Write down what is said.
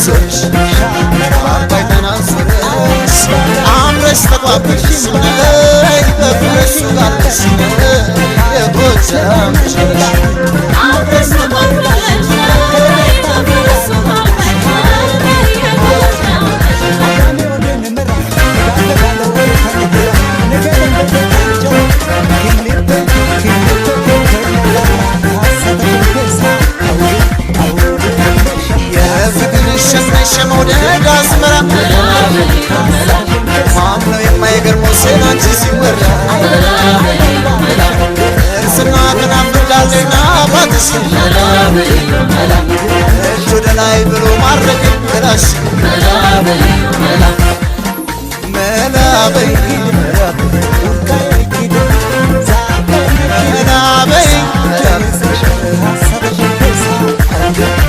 አይዞሽ አባይ ተናዘረሽ አምረሽ ተቋቁሽ ነይ በፍረሹ ጋርሽ የጎጃም ልጅ አምረሽ ተቋቁሽ